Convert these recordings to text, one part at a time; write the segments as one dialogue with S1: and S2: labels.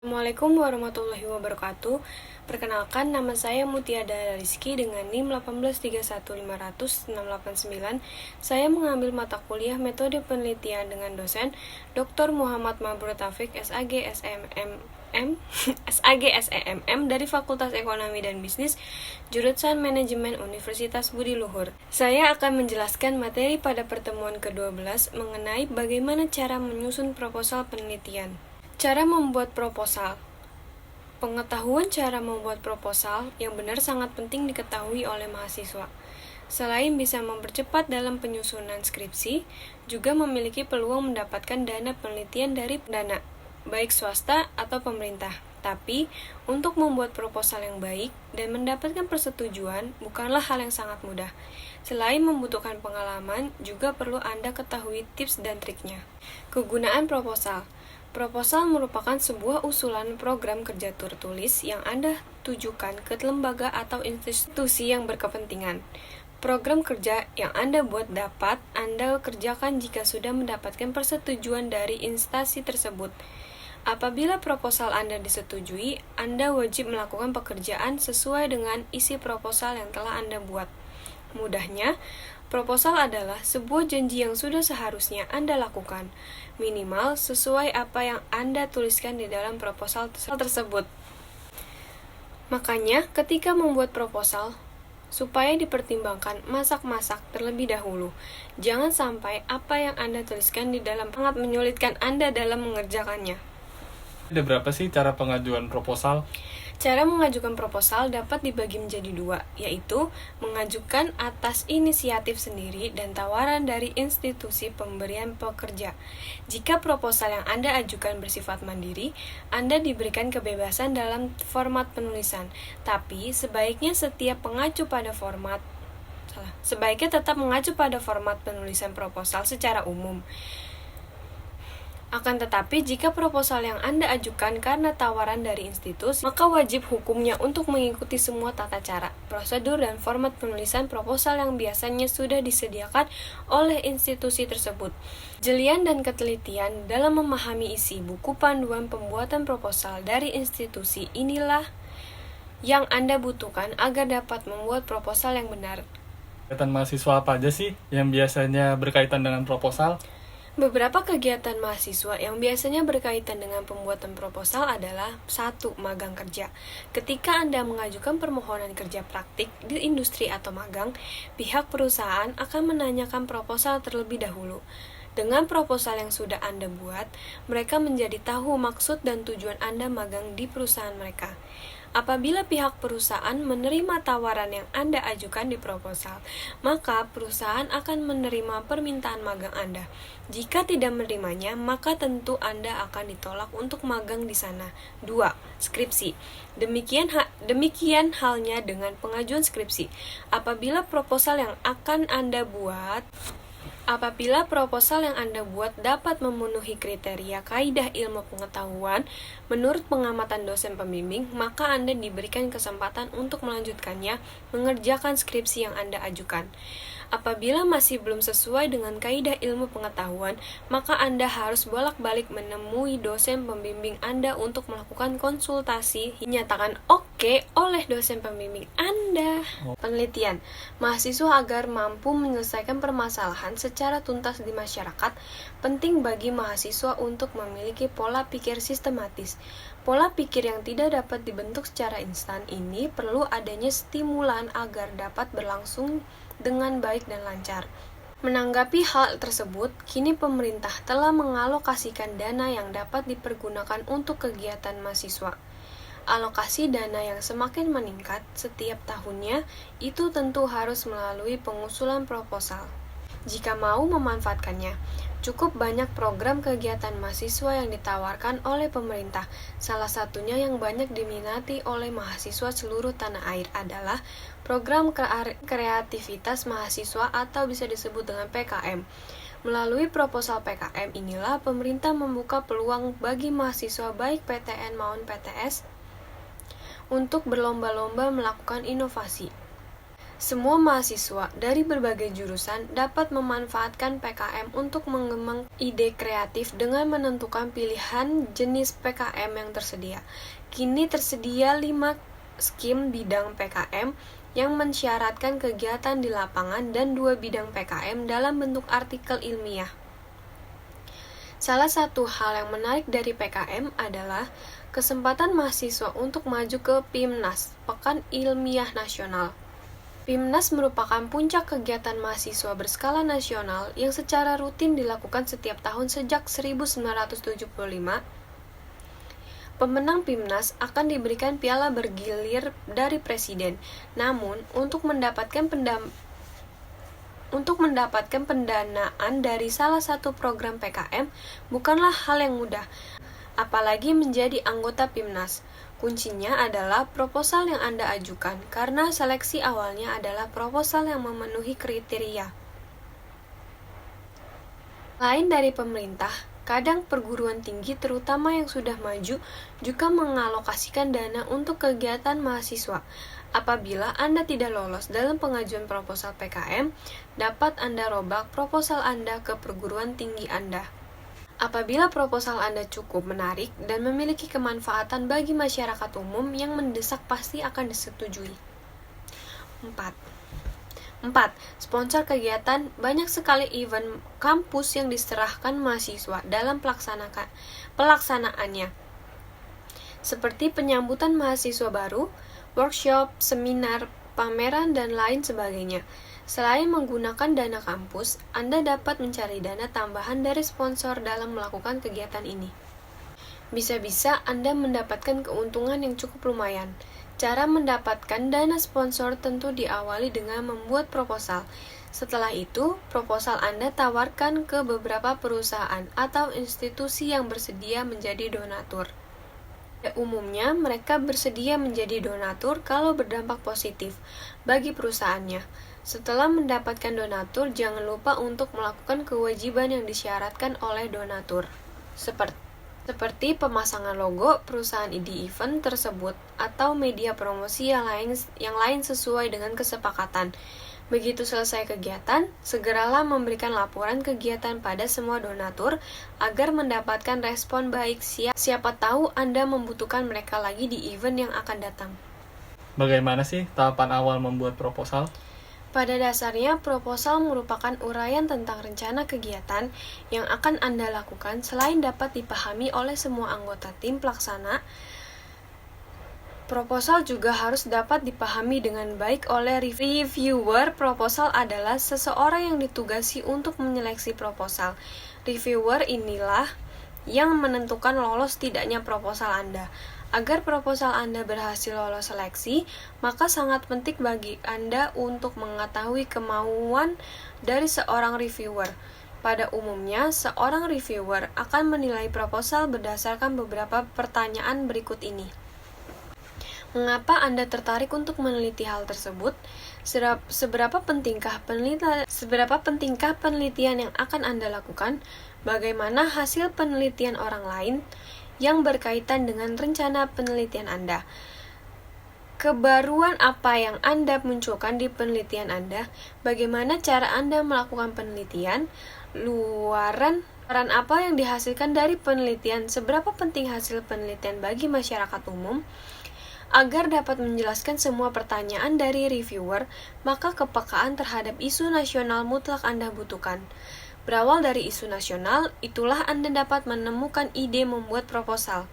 S1: Assalamualaikum warahmatullahi wabarakatuh. Perkenalkan, nama saya Mutiara Rizky dengan NIM 1831500-689. Saya mengambil mata kuliah Metode Penelitian dengan dosen Dr. Muhammad Mabrur Taufik, SAG SEMM dari Fakultas Ekonomi dan Bisnis, jurusan Manajemen Universitas Budi Luhur. Saya akan menjelaskan materi pada pertemuan ke-12 mengenai bagaimana cara menyusun proposal penelitian. Cara membuat proposal. Pengetahuan cara membuat proposal yang benar sangat penting diketahui oleh mahasiswa. Selain bisa mempercepat dalam penyusunan skripsi, juga memiliki peluang mendapatkan dana penelitian dari dana, baik swasta atau pemerintah. Tapi, untuk membuat proposal yang baik dan mendapatkan persetujuan bukanlah hal yang sangat mudah. Selain membutuhkan pengalaman, juga perlu Anda ketahui tips dan triknya. Kegunaan proposal. Proposal merupakan sebuah usulan program kerja tertulis yang Anda tujukan ke lembaga atau institusi yang berkepentingan. Program kerja yang Anda buat dapat Anda kerjakan jika sudah mendapatkan persetujuan dari instansi tersebut. Apabila proposal Anda disetujui, Anda wajib melakukan pekerjaan sesuai dengan isi proposal yang telah Anda buat. Mudahnya, proposal adalah sebuah janji yang sudah seharusnya Anda lakukan, minimal sesuai apa yang Anda tuliskan di dalam proposal tersebut. Makanya, ketika membuat proposal, supaya dipertimbangkan masak-masak terlebih dahulu. Jangan sampai apa yang Anda tuliskan di dalam sangat menyulitkan Anda dalam mengerjakannya.
S2: Ada berapa sih cara pengajuan proposal?
S1: Cara mengajukan proposal dapat dibagi menjadi dua, yaitu mengajukan atas inisiatif sendiri dan tawaran dari institusi pemberian pekerja. Jika proposal yang Anda ajukan bersifat mandiri, Anda diberikan kebebasan dalam format penulisan, tapi sebaiknya tetap mengacu pada format penulisan proposal secara umum. Akan tetapi, jika proposal yang Anda ajukan karena tawaran dari institusi, maka wajib hukumnya untuk mengikuti semua tata cara, prosedur, dan format penulisan proposal yang biasanya sudah disediakan oleh institusi tersebut. Jelian dan ketelitian dalam memahami isi buku panduan pembuatan proposal dari institusi inilah yang Anda butuhkan agar dapat membuat proposal yang benar.
S2: Kegiatan mahasiswa apa aja sih yang biasanya berkaitan dengan proposal?
S1: Beberapa kegiatan mahasiswa yang biasanya berkaitan dengan pembuatan proposal adalah 1. Magang kerja. Ketika Anda mengajukan permohonan kerja praktik di industri atau magang, pihak perusahaan akan menanyakan proposal terlebih dahulu. Dengan proposal yang sudah Anda buat, mereka menjadi tahu maksud dan tujuan Anda magang di perusahaan mereka. Apabila pihak perusahaan menerima tawaran yang Anda ajukan di proposal, maka perusahaan akan menerima permintaan magang Anda. Jika tidak menerimanya, maka tentu Anda akan ditolak untuk magang di sana. 2. Skripsi. Demikian halnya dengan pengajuan skripsi. Apabila proposal yang Anda buat dapat memenuhi kriteria kaidah ilmu pengetahuan menurut pengamatan dosen pembimbing, maka Anda diberikan kesempatan untuk melanjutkannya mengerjakan skripsi yang Anda ajukan. Apabila masih belum sesuai dengan kaidah ilmu pengetahuan, maka Anda harus bolak-balik menemui dosen pembimbing Anda untuk melakukan konsultasi dinyatakan oke oleh dosen pembimbing Anda. Penelitian. Mahasiswa agar mampu menyelesaikan permasalahan secara tuntas di masyarakat, penting bagi mahasiswa untuk memiliki pola pikir sistematis. Pola pikir yang tidak dapat dibentuk secara instan ini perlu adanya stimulan agar dapat berlangsung dengan baik dan lancar. Menanggapi hal tersebut, kini pemerintah telah mengalokasikan dana yang dapat dipergunakan untuk kegiatan mahasiswa. Alokasi dana yang semakin meningkat setiap tahunnya itu tentu harus melalui pengusulan proposal. Jika mau memanfaatkannya, cukup banyak program kegiatan mahasiswa yang ditawarkan oleh pemerintah. Salah satunya yang banyak diminati oleh mahasiswa seluruh tanah air adalah program kreativitas mahasiswa atau bisa disebut dengan PKM. Melalui proposal PKM inilah pemerintah membuka peluang bagi mahasiswa baik PTN maupun PTS untuk berlomba-lomba melakukan inovasi. Semua mahasiswa dari berbagai jurusan dapat memanfaatkan PKM untuk mengembang ide kreatif dengan menentukan pilihan jenis PKM yang tersedia. Kini tersedia 5 skim bidang PKM yang mensyaratkan kegiatan di lapangan dan 2 bidang PKM dalam bentuk artikel ilmiah. Salah satu hal yang menarik dari PKM adalah kesempatan mahasiswa untuk maju ke PIMNAS, Pekan Ilmiah Nasional. PIMNAS merupakan puncak kegiatan mahasiswa berskala nasional yang secara rutin dilakukan setiap tahun sejak 1975. Pemenang PIMNAS akan diberikan piala bergilir dari presiden. Namun, untuk mendapatkan pendanaan dari salah satu program PKM bukanlah hal yang mudah, apalagi menjadi anggota PIMNAS. Kuncinya adalah proposal yang Anda ajukan, karena seleksi awalnya adalah proposal yang memenuhi kriteria. Lain dari pemerintah, kadang perguruan tinggi terutama yang sudah maju juga mengalokasikan dana untuk kegiatan mahasiswa. Apabila Anda tidak lolos dalam pengajuan proposal PKM, dapat Anda rombak proposal Anda ke perguruan tinggi Anda. Apabila proposal Anda cukup menarik dan memiliki kemanfaatan bagi masyarakat umum yang mendesak, pasti akan disetujui. 4. Sponsor kegiatan. Banyak sekali event kampus yang diserahkan mahasiswa dalam pelaksanaannya, seperti penyambutan mahasiswa baru, workshop, seminar, pameran, dan lain sebagainya. Selain menggunakan dana kampus, Anda dapat mencari dana tambahan dari sponsor dalam melakukan kegiatan ini. Bisa-bisa Anda mendapatkan keuntungan yang cukup lumayan. Cara mendapatkan dana sponsor tentu diawali dengan membuat proposal. Setelah itu, proposal Anda tawarkan ke beberapa perusahaan atau institusi yang bersedia menjadi donatur. Umumnya, mereka bersedia menjadi donatur kalau berdampak positif bagi perusahaannya. Setelah mendapatkan donatur, jangan lupa untuk melakukan kewajiban yang disyaratkan oleh donatur, seperti pemasangan logo perusahaan di event tersebut atau media promosi yang lain sesuai dengan kesepakatan. Begitu selesai kegiatan, segeralah memberikan laporan kegiatan pada semua donatur agar mendapatkan respon baik. Siapa tahu Anda membutuhkan mereka lagi di event yang akan datang.
S2: Bagaimana sih tahapan awal membuat proposal?
S1: Pada dasarnya, proposal merupakan uraian tentang rencana kegiatan yang akan Anda lakukan. Selain dapat dipahami oleh semua anggota tim pelaksana, proposal juga harus dapat dipahami dengan baik oleh reviewer. Proposal adalah seseorang yang ditugasi untuk menyeleksi proposal. Reviewer inilah yang menentukan lolos tidaknya proposal Anda. Agar proposal Anda berhasil lolos seleksi, maka sangat penting bagi Anda untuk mengetahui kemauan dari seorang reviewer. Pada umumnya, seorang reviewer akan menilai proposal berdasarkan beberapa pertanyaan berikut ini. Mengapa Anda tertarik untuk meneliti hal tersebut? Seberapa pentingkah penelitian yang akan Anda lakukan? Bagaimana hasil penelitian orang lain yang berkaitan dengan rencana penelitian Anda? Kebaruan apa yang Anda munculkan di penelitian Anda? Bagaimana cara Anda melakukan penelitian? Luaran apa yang dihasilkan dari penelitian? Seberapa penting hasil penelitian bagi masyarakat umum? Agar dapat menjelaskan semua pertanyaan dari reviewer, maka kepekaan terhadap isu nasional mutlak Anda butuhkan. Berawal dari isu nasional, itulah Anda dapat menemukan ide membuat proposal.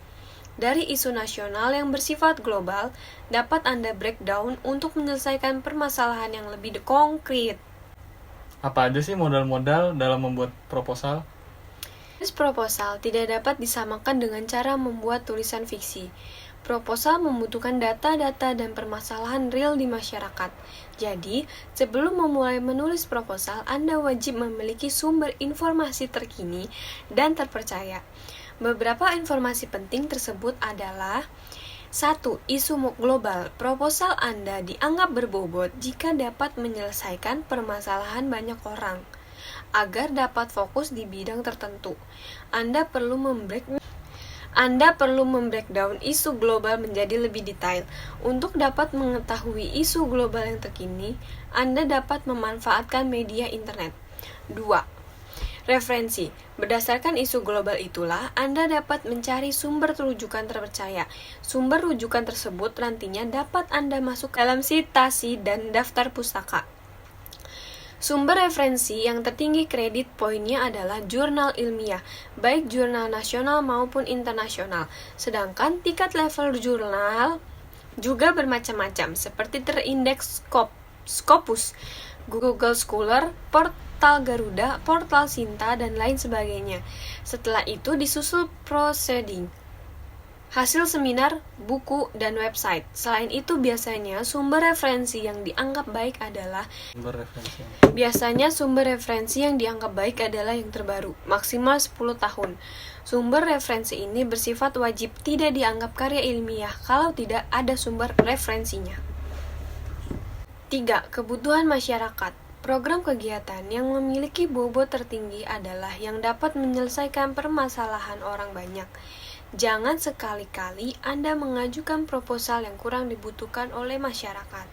S1: Dari isu nasional yang bersifat global, dapat Anda breakdown untuk menyelesaikan permasalahan yang lebih konkret.
S2: Apa aja sih modal-modal dalam membuat proposal?
S1: Tulis proposal tidak dapat disamakan dengan cara membuat tulisan fiksi. Proposal membutuhkan data-data dan permasalahan real di masyarakat. Jadi, sebelum memulai menulis proposal, Anda wajib memiliki sumber informasi terkini dan terpercaya. Beberapa informasi penting tersebut adalah: 1. Isu global. Proposal Anda dianggap berbobot jika dapat menyelesaikan permasalahan banyak orang. Agar dapat fokus di bidang tertentu, Anda perlu Anda perlu membreakdown isu global menjadi lebih detail. Untuk dapat mengetahui isu global yang terkini, Anda dapat memanfaatkan media internet. 2. Referensi. Berdasarkan isu global itulah, Anda dapat mencari sumber rujukan terpercaya. Sumber rujukan tersebut nantinya dapat Anda masuk dalam sitasi dan daftar pustaka. Sumber referensi yang tertinggi kredit poinnya adalah jurnal ilmiah, baik jurnal nasional maupun internasional. Sedangkan tingkat level jurnal juga bermacam-macam, seperti terindeks Scopus, Google Scholar, Portal Garuda, Portal Sinta, dan lain sebagainya. Setelah itu disusul proceeding, hasil seminar, buku, dan website. Selain itu biasanya sumber referensi yang dianggap baik adalah yang terbaru, maksimal 10 tahun. Sumber referensi ini bersifat wajib, tidak dianggap karya ilmiah kalau tidak ada sumber referensinya. 3. Kebutuhan masyarakat. Program kegiatan yang memiliki bobot tertinggi adalah yang dapat menyelesaikan permasalahan orang banyak. Jangan sekali-kali Anda mengajukan proposal yang kurang dibutuhkan oleh masyarakat.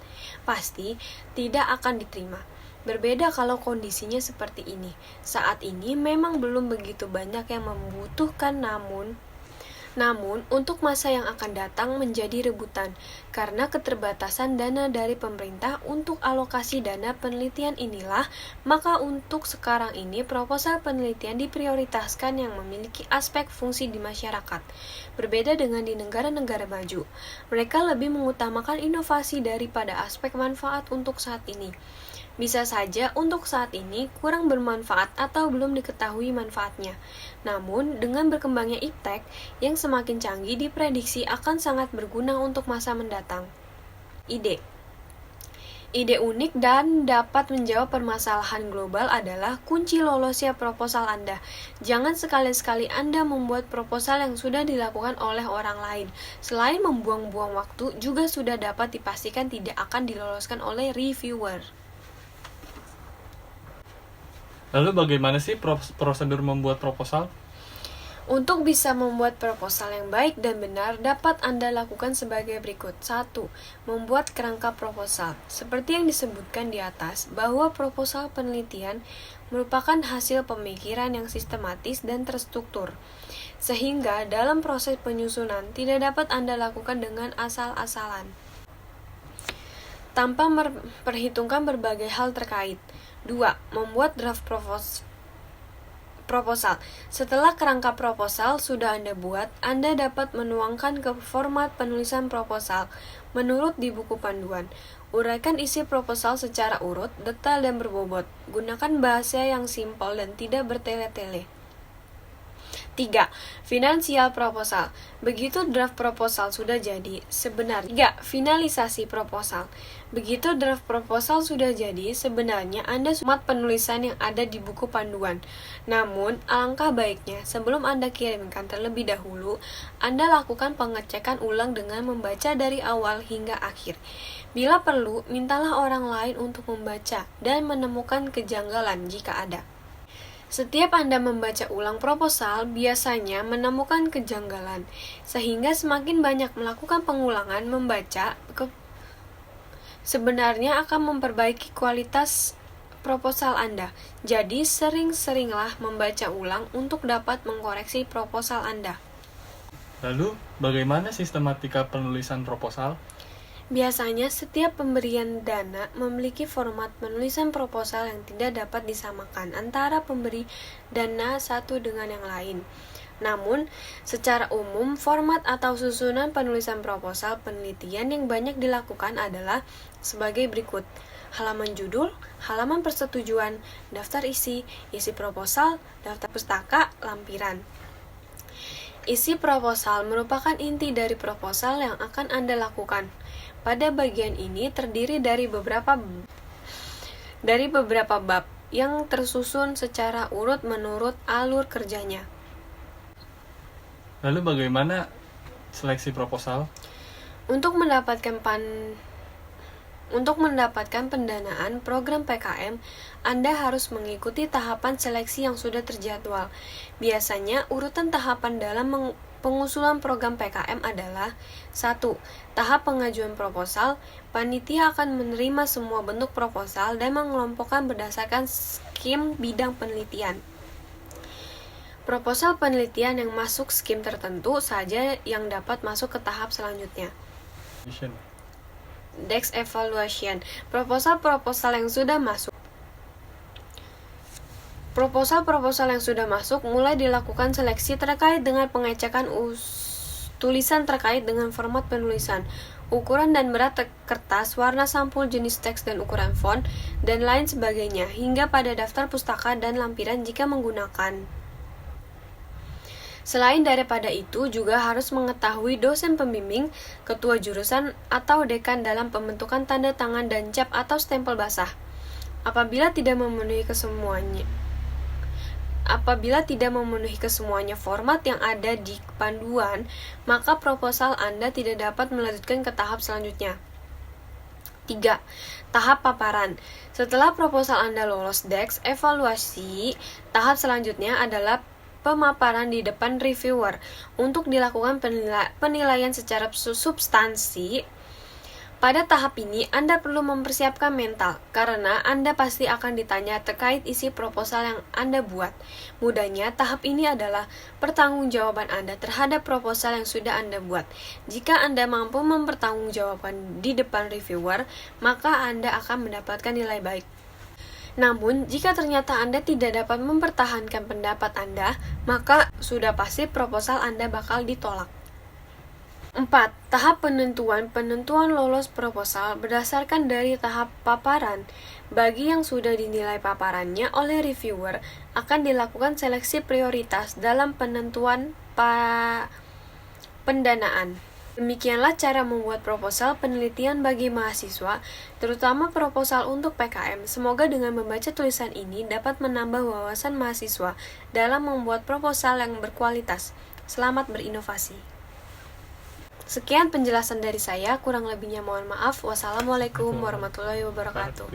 S1: Pasti tidak akan diterima. Berbeda kalau kondisinya seperti ini. Saat ini memang belum begitu banyak yang membutuhkan, namun untuk masa yang akan datang menjadi rebutan karena keterbatasan dana dari pemerintah untuk alokasi dana penelitian inilah, maka untuk sekarang ini proposal penelitian diprioritaskan yang memiliki aspek fungsi di masyarakat. Berbeda dengan di negara-negara maju, mereka lebih mengutamakan inovasi daripada aspek manfaat untuk saat ini. Bisa saja untuk saat ini kurang bermanfaat atau belum diketahui manfaatnya. Namun, dengan berkembangnya iptek yang semakin canggih diprediksi akan sangat berguna untuk masa mendatang. Ide unik dan dapat menjawab permasalahan global adalah kunci lolosnya proposal Anda. Jangan sekali-sekali Anda membuat proposal yang sudah dilakukan oleh orang lain. Selain membuang-buang waktu, juga sudah dapat dipastikan tidak akan diloloskan oleh reviewer.
S2: Lalu bagaimana sih prosedur membuat proposal?
S1: Untuk bisa membuat proposal yang baik dan benar, dapat Anda lakukan sebagai berikut. 1. Membuat kerangka proposal. Seperti yang disebutkan di atas, bahwa proposal penelitian merupakan hasil pemikiran yang sistematis dan terstruktur. Sehingga dalam proses penyusunan tidak dapat Anda lakukan dengan asal-asalan, tanpa memperhitungkan berbagai hal terkait. 2. Membuat draft proposal. Setelah kerangka proposal sudah Anda buat, Anda dapat menuangkan ke format penulisan proposal menurut di buku panduan. Uraikan isi proposal secara urut, detail, dan berbobot. Gunakan bahasa yang simpel dan tidak bertele-tele. 3. Finansial proposal. Begitu draft proposal sudah jadi, finalisasi proposal. Begitu draft proposal sudah jadi, sebenarnya Anda sudah penulisan yang ada di buku panduan. Namun, alangkah baiknya sebelum Anda kirimkan terlebih dahulu, Anda lakukan pengecekan ulang dengan membaca dari awal hingga akhir. Bila perlu, mintalah orang lain untuk membaca dan menemukan kejanggalan jika ada. Setiap Anda membaca ulang proposal, biasanya menemukan kejanggalan, sehingga semakin banyak melakukan pengulangan membaca, sebenarnya akan memperbaiki kualitas proposal Anda. Jadi, sering-seringlah membaca ulang untuk dapat mengkoreksi proposal Anda.
S2: Lalu, bagaimana sistematika penulisan proposal?
S1: Biasanya, setiap pemberian dana memiliki format penulisan proposal yang tidak dapat disamakan antara pemberi dana satu dengan yang lain. Namun, secara umum, format atau susunan penulisan proposal penelitian yang banyak dilakukan adalah sebagai berikut: halaman judul, halaman persetujuan, daftar isi proposal, daftar pustaka, lampiran. Isi proposal merupakan inti dari proposal yang akan Anda lakukan. Pada bagian ini terdiri dari beberapa bab yang tersusun secara urut menurut alur kerjanya.
S2: Lalu bagaimana seleksi proposal?
S1: Untuk mendapatkan pendanaan program PKM, Anda harus mengikuti tahapan seleksi yang sudah terjadwal. Biasanya, urutan tahapan dalam pengusulan program PKM adalah 1. Tahap pengajuan proposal. Panitia akan menerima semua bentuk proposal dan mengelompokkan berdasarkan skim bidang penelitian. Proposal penelitian yang masuk skim tertentu saja yang dapat masuk ke tahap selanjutnya. Desk evaluation. Proposal-proposal yang sudah masuk. Proposal-proposal yang sudah masuk mulai dilakukan seleksi terkait dengan pengecekan tulisan terkait dengan format penulisan, ukuran dan berat kertas, warna sampul, jenis teks dan ukuran font, dan lain sebagainya, hingga pada daftar pustaka dan lampiran jika menggunakan. Selain daripada itu, juga harus mengetahui dosen pembimbing, ketua jurusan, atau dekan dalam pembentukan tanda tangan dan cap atau stempel basah. Apabila tidak memenuhi kesemuanya format yang ada di panduan, maka proposal Anda tidak dapat melanjutkan ke tahap selanjutnya. 3. Tahap paparan. Setelah proposal Anda lolos desk evaluasi, tahap selanjutnya adalah pemaparan di depan reviewer untuk dilakukan penilaian secara substansi. Pada tahap ini, Anda perlu mempersiapkan mental, karena Anda pasti akan ditanya terkait isi proposal yang Anda buat. Mudahnya, tahap ini adalah pertanggungjawaban Anda terhadap proposal yang sudah Anda buat. Jika Anda mampu mempertanggungjawabkan di depan reviewer, maka Anda akan mendapatkan nilai baik. Namun, jika ternyata Anda tidak dapat mempertahankan pendapat Anda, maka sudah pasti proposal Anda bakal ditolak. 4. Tahap penentuan lolos proposal berdasarkan dari tahap paparan. Bagi yang sudah dinilai paparannya oleh reviewer, akan dilakukan seleksi prioritas dalam penentuan pendanaan. Demikianlah cara membuat proposal penelitian bagi mahasiswa, terutama proposal untuk PKM. Semoga dengan membaca tulisan ini dapat menambah wawasan mahasiswa dalam membuat proposal yang berkualitas. Selamat berinovasi. Sekian penjelasan dari saya, kurang lebihnya mohon maaf. Wassalamualaikum warahmatullahi wabarakatuh.